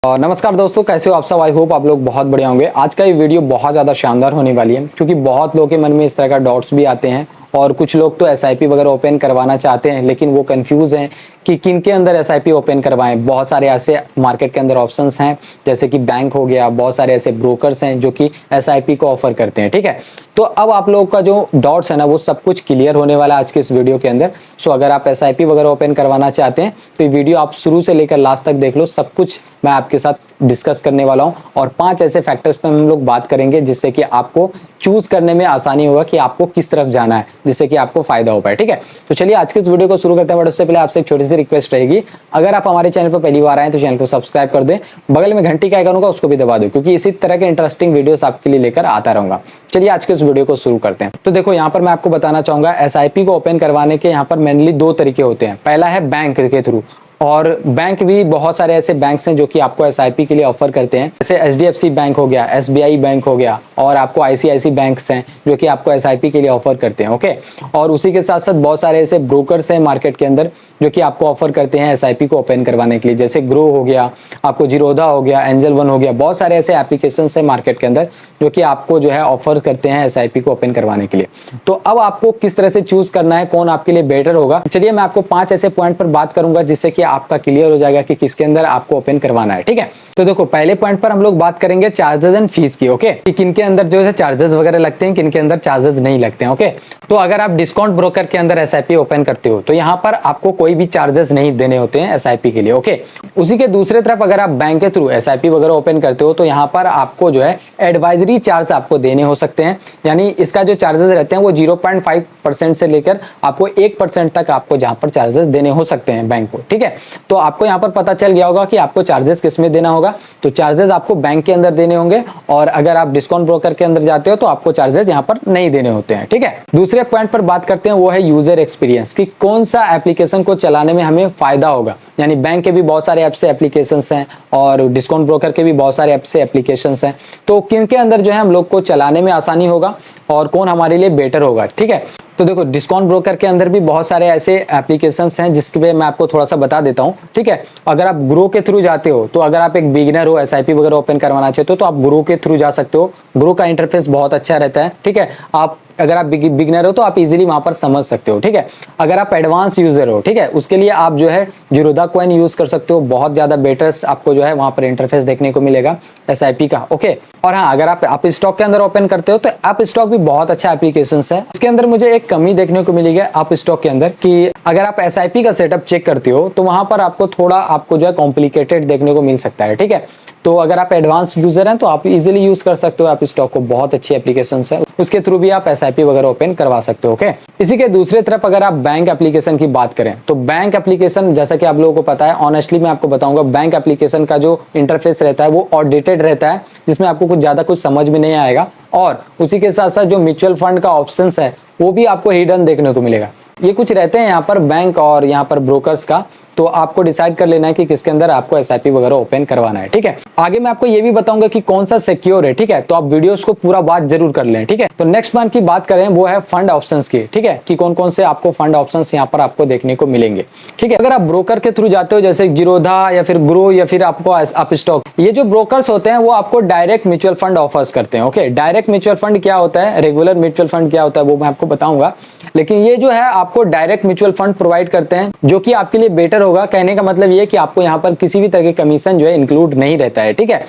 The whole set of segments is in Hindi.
और नमस्कार दोस्तों, कैसे हो आप सब। आई होप आप लोग बहुत बढ़िया होंगे। आज का ये वीडियो बहुत ज़्यादा शानदार होने वाली है क्योंकि बहुत लोगों के मन में इस तरह का डाउट्स भी आते हैं और कुछ लोग तो एसआईपी वगैरह ओपन करवाना चाहते हैं लेकिन वो कंफ्यूज हैं कि किन के अंदर एसआईपी ओपन करवाएं। बहुत सारे ऐसे मार्केट के अंदर ऑप्शंस हैं जैसे कि बैंक हो गया, बहुत सारे ऐसे ब्रोकर्स हैं जो कि एसआईपी को ऑफर करते हैं। ठीक है, तो अब आप लोगों का जो डाउट्स है ना वो सब कुछ क्लियर होने वाला है आज के इस वीडियो के अंदर। सो अगर आप एसआईपी वगैरह ओपन करवाना चाहते हैं तो ये वीडियो आप शुरू से लेकर लास्ट तक देख लो। सब कुछ मैं आपके साथ डिस्कस करने वाला हूं और 5 ऐसे फैक्टर्स पे हम लोग बात करेंगे जिससे कि आपको चूज करने में आसानी होगा कि आपको किस तरफ जाना है, जिससे कि आपको फायदा हो पाए। ठीक है, तो चलिए आज के इस वीडियो को शुरू करते हैं। बट उससे पहले आपसे एक छोटी सी रिक्वेस्ट रहेगी, अगर आप हमारे चैनल पर पहली बार आए तो चैनल को सब्सक्राइब कर दें, बगल में घंटी का आइकन होगा उसको भी दबा दो क्योंकि इसी तरह के इंटरेस्टिंग वीडियोस आपके लिए लेकर आता रहूंगा। चलिए आज के इस वीडियो को शुरू करते हैं। तो देखो यहाँ पर मैं आपको बताना चाहूंगा एसआईपी को ओपन करवाने के यहाँ पर मेनली 2 तरीके होते हैं। पहला है बैंक के थ्रू, और बैंक भी बहुत सारे ऐसे बैंक्स हैं जो कि आपको एसआईपी के लिए ऑफर करते हैं, जैसे एचडीएफसी बैंक हो गया, एसबीआई बैंक हो गया और आपको आईसीआईसी बैंक्स हैं जो कि आपको एसआईपी के लिए ऑफर करते हैं। ओके, और उसी के साथ साथ बहुत सारे ऐसे ब्रोकर्स हैं मार्केट के अंदर जो कि आपको ऑफर करते हैं एसआईपी को ओपन करवाने के लिए, जैसे ग्रो हो गया, आपको जीरोधा हो गया, एंजल वन हो गया। बहुत सारे ऐसे एप्लीकेशन है मार्केट के अंदर जो कि आपको जो है ऑफर करते हैं एसआईपी को ओपन करवाने के लिए। तो अब आपको किस तरह से चूज करना है, कौन आपके लिए बेटर होगा, चलिए मैं आपको 5 ऐसे पॉइंट पर बात करूंगा जिससे कि आपका क्लियर हो जाएगा कि किसके अंदर आपको ओपन करवाना है। ठीक है, तो देखो पहले पॉइंट पर हम लोग बात करेंगे चार्जेस एंड फीस की। ओके, कि किनके अंदर जो है चार्जेस वगैरह लगते हैं, किनके अंदर चार्जेस नहीं लगते हैं। ओके, तो अगर आप डिस्काउंट ब्रोकर के अंदर एसआईपी ओपन करते हो तो यहाँ पर आपको कोई भी चार्जेस नहीं देने होते हैं एसआईपी के लिए। ओके, उसी के दूसरे तरफ अगर आप बैंक के थ्रू एसआईपी वगैरह ओपन करते हो तो यहाँ पर आपको जो है एडवाइजरी चार्ज आपको देने हो सकते हैं, यानी इसका जो चार्जेस रहते हैं वो 0.5% से लेकर आपको 1% तक आपको जहां पर चार्जेस देने हो सकते हैं बैंक को। ठीक है, तो आपको यहाँ पर पता चल गया होगा कि आपको चार्जेस किस में देना होगा। तो चार्जेस आपको बैंक के अंदर देने होंगे और अगर आप डिस्काउंट ब्रोकर के अंदर जाते हो तो आपको चार्जेस यहाँ पर नहीं देने होते हैं। ठीक है, दूसरे पॉइंट पर बात करते हैं वो है यूजर एक्सपीरियंस, कि कौन सा एप्लीकेशन को चलाने में हमें फायदा होगा। यानी बैंक के भी बहुत सारे ऐप से एप्लीकेशन हैं और डिस्काउंट ब्रोकर के भी बहुत सारे ऐप से एप्लीकेशन हैं, तो किनके अंदर जो है हम लोग को चलाने में आसानी होगा और कौन हमारे लिए बेटर होगा। ठीक है, तो देखो डिस्काउंट ब्रोकर के अंदर भी बहुत सारे ऐसे एप्लीकेशंस हैं जिसके पे मैं आपको थोड़ा सा बता देता हूं। ठीक है, अगर आप ग्रो के थ्रू जाते हो तो अगर आप एक बिगिनर हो, एसआईपी वगैरह ओपन करवाना चाहते हो तो आप ग्रो के थ्रू जा सकते हो। ग्रो का इंटरफेस बहुत अच्छा रहता है। ठीक है, आप अगर आप बिगिनर हो तो आप इजीली वहां पर समझ सकते हो। ठीक है, अगर आप एडवांस यूजर हो, ठीक है, उसके लिए आप जो है जीरोधा कॉइन यूज कर सकते हो। बहुत ज्यादा बेटर आपको जो है वहां पर इंटरफेस देखने को मिलेगा एसआईपी का। ओके, और हाँ, अगर आप स्टॉक के अंदर ओपन करते हो तो आप स्टॉक भी बहुत अच्छा एप्लीकेशन है। इसके अंदर मुझे एक कमी देखने को मिली है आप स्टॉक के अंदर, कि अगर आप एसआईपी का सेटअप चेक करते हो तो वहां पर आपको थोड़ा आपको जो है कॉम्प्लिकेटेड देखने को मिल सकता है। ठीक है, तो अगर आप एडवांस यूजर हैं तो आप इजीली यूज कर सकते हो आप स्टॉक को। बहुत अच्छी एप्लीकेशन है, उसके थ्रू भी आप एसआईपी वगैरह ओपन करवा सकते हो। ओके, इसी के दूसरे तरफ अगर आप बैंक एप्लीकेशन की बात करें तो बैंक एप्लीकेशन जैसा कि आप लोगों को पता है, ऑनेस्टली मैं आपको बताऊंगा, बैंक एप्लीकेशन का जो इंटरफेस रहता है वो आउटडेटेड रहता है, जिसमें आपको कुछ ज्यादा कुछ समझ में नहीं आएगा। और उसी के साथ साथ जो म्यूचुअल फंड का ऑप्शन है वो भी आपको हिडन देखने को मिलेगा। ये कुछ रहते हैं यहाँ पर बैंक और यहाँ पर ब्रोकर्स का, तो आपको डिसाइड कर लेना है कि किसके अंदर आपको एसआईपी वगैरह ओपन करवाना है। ठीक है, आगे मैं आपको ये भी बताऊंगा कि कौन सा सिक्योर है। ठीक है, तो आप वीडियोस को पूरा बात जरूर कर लें। ठीक है, तो नेक्स्ट पॉइंट की बात करें वो है फंड ऑप्शंस की। ठीक है, कि कौन कौन से आपको फंड ऑप्शंस यहाँ पर आपको देखने को मिलेंगे। ठीक है, अगर आप ब्रोकर के थ्रू जाते हो जैसे जीरोधा या फिर ग्रो या फिर आपको अप स्टॉक, ये जो ब्रोकर्स होते हैं वो आपको डायरेक्ट म्यूचुअल फंड ऑफर्स करते हैं। ओके, डायरेक्ट म्यूचुअल फंड क्या होता है, रेगुलर म्यूचुअल फंड क्या होता है वो मैं आपको बताऊंगा, लेकिन ये जो है आपको डायरेक्ट म्यूचुअल फंड प्रोवाइड करते हैं जो कि आपके लिए बेटर होगा। कहने का मतलब ये कि आपको यहाँ पर किसी भी तरह के कमीशन जो है इंक्लूड नहीं रहता है। ठीक है,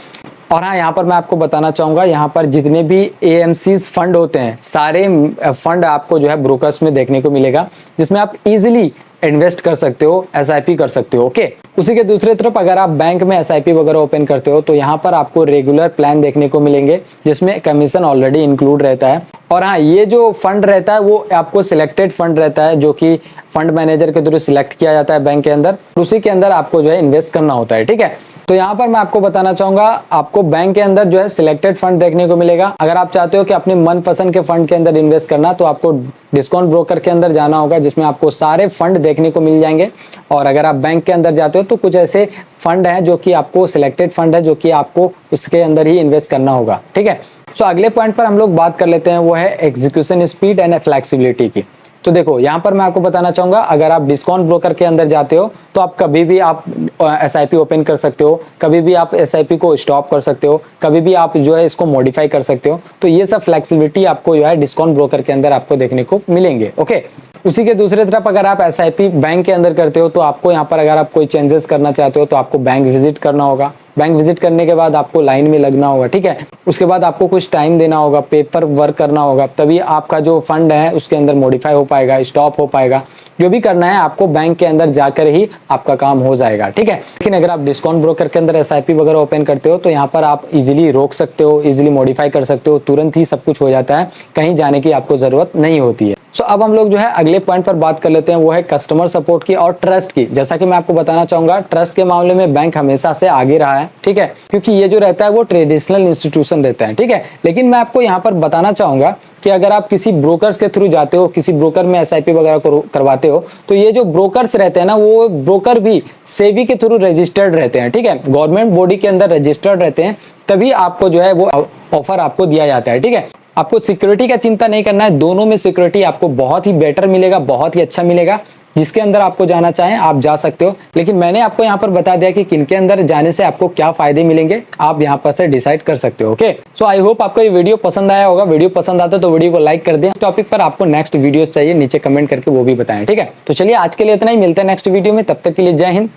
और हाँ, यहाँ पर मैं आपको बताना चाहूंगा, यहाँ पर जितने भी एएमसीज फंड होते हैं सारे फंड आपको जो है ब्रोकर्स में देखने को मिलेगा, जिसमें आप इजीली इन्वेस्ट कर सकते हो, एसआईपी कर सकते हो। ओके, उसी के दूसरे तरफ अगर आप बैंक में एसआईपी वगैरह ओपन करते हो तो यहाँ पर आपको रेगुलर प्लान देखने को मिलेंगे जिसमें कमीशन ऑलरेडी इंक्लूड रहता है। और हाँ, ये जो फंड रहता है वो आपको सिलेक्टेड फंड रहता है जो कि फंड मैनेजर के थ्रू सिलेक्ट किया जाता है बैंक के अंदर, उसी के अंदर आपको जो है इन्वेस्ट करना होता है। ठीक है, तो यहाँ पर मैं आपको बताना चाहूंगा, आपको बैंक के अंदर जो है सिलेक्टेड फंड देखने को मिलेगा। अगर आप चाहते हो कि अपने मनपसंद के फंड के अंदर इन्वेस्ट करना तो आपको डिस्काउंट ब्रोकर के अंदर जाना होगा जिसमें आपको सारे फंड देखने को मिल जाएंगे। और अगर आप बैंक के अंदर जाते हो तो कुछ ऐसे फंड है जो कि आपको सिलेक्टेड फंड है जो कि आपको उसके अंदर ही इन्वेस्ट करना होगा। ठीक है, सो अगले पॉइंट पर हम लोग बात कर लेते हैं वो है एग्जीक्यूशन स्पीड एंड फ्लेक्सिबिलिटी की। तो देखो यहाँ पर मैं आपको बताना चाहूंगा, अगर आप डिस्काउंट ब्रोकर के अंदर जाते हो तो आप कभी भी आप एसआईपी ओपन कर सकते हो, कभी भी आप एसआईपी को स्टॉप कर सकते हो, कभी भी आप जो है इसको मॉडिफाई कर सकते हो। तो ये सब फ्लेक्सिबिलिटी आपको जो है डिस्काउंट ब्रोकर के अंदर आपको देखने को मिलेंगे। ओके, उसी के दूसरे तरफ अगर आप एसआईपी बैंक के अंदर करते हो तो आपको यहाँ पर अगर आप कोई चेंजेस करना चाहते हो तो आपको बैंक विजिट करना होगा। बैंक विजिट करने के बाद आपको लाइन में लगना होगा, ठीक है। उसके बाद आपको कुछ टाइम देना होगा, पेपर वर्क करना होगा, तभी आपका जो फंड है उसके अंदर मॉडिफाई हो पाएगा, स्टॉप हो पाएगा। जो भी करना है आपको बैंक के अंदर जाकर ही आपका काम हो जाएगा, ठीक है। लेकिन अगर आप डिस्काउंट ब्रोकर के अंदर एसआईपी वगैरह ओपन करते हो तो यहाँ पर आप इजीली रोक सकते हो, इजीली मॉडिफाई कर सकते हो, तुरंत ही सब कुछ हो जाता है, कहीं जाने की आपको जरूरत नहीं होती है। सो अब हम लोग जो है अगले पॉइंट पर बात कर लेते हैं, वो है कस्टमर सपोर्ट की और ट्रस्ट की। जैसा कि मैं आपको बताना चाहूंगा, ट्रस्ट के मामले में बैंक हमेशा से आगे रहा है, ठीक है, क्योंकि ये जो रहता है वो ट्रेडिशनल इंस्टीट्यूशन रहता है, ठीक है। लेकिन मैं आपको यहाँ पर बताना चाहूंगा कि अगर आप किसी ब्रोकर्स के थ्रू जाते हो, किसी ब्रोकर में एसआईपी वगैरह करवाते हो, तो ये जो ब्रोकर्स रहते हैं ना, वो ब्रोकर भी सेबी के थ्रू रजिस्टर्ड रहते हैं, ठीक है, गवर्नमेंट बॉडी के अंदर रजिस्टर्ड रहते हैं, तभी आपको जो है वो ऑफर आपको दिया जाता है, ठीक है। आपको सिक्योरिटी का चिंता नहीं करना है, दोनों में सिक्योरिटी आपको बहुत ही बेटर मिलेगा, बहुत ही अच्छा मिलेगा। जिसके अंदर आपको जाना चाहें आप जा सकते हो, लेकिन मैंने आपको यहाँ पर बता दिया कि किनके अंदर जाने से आपको क्या फायदे मिलेंगे, आप यहाँ पर से डिसाइड कर सकते हो। ओके, सो आई होप आपको ये वीडियो पसंद आया होगा। वीडियो पसंद आता तो वीडियो को लाइक कर दें। इस टॉपिक पर आपको नेक्स्ट वीडियोस चाहिए, नीचे कमेंट करके वो भी बताएं, ठीक है। तो चलिए आज के लिए इतना ही, मिलते हैं नेक्स्ट वीडियो में, तब तक के लिए जय हिंद,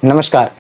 नमस्कार।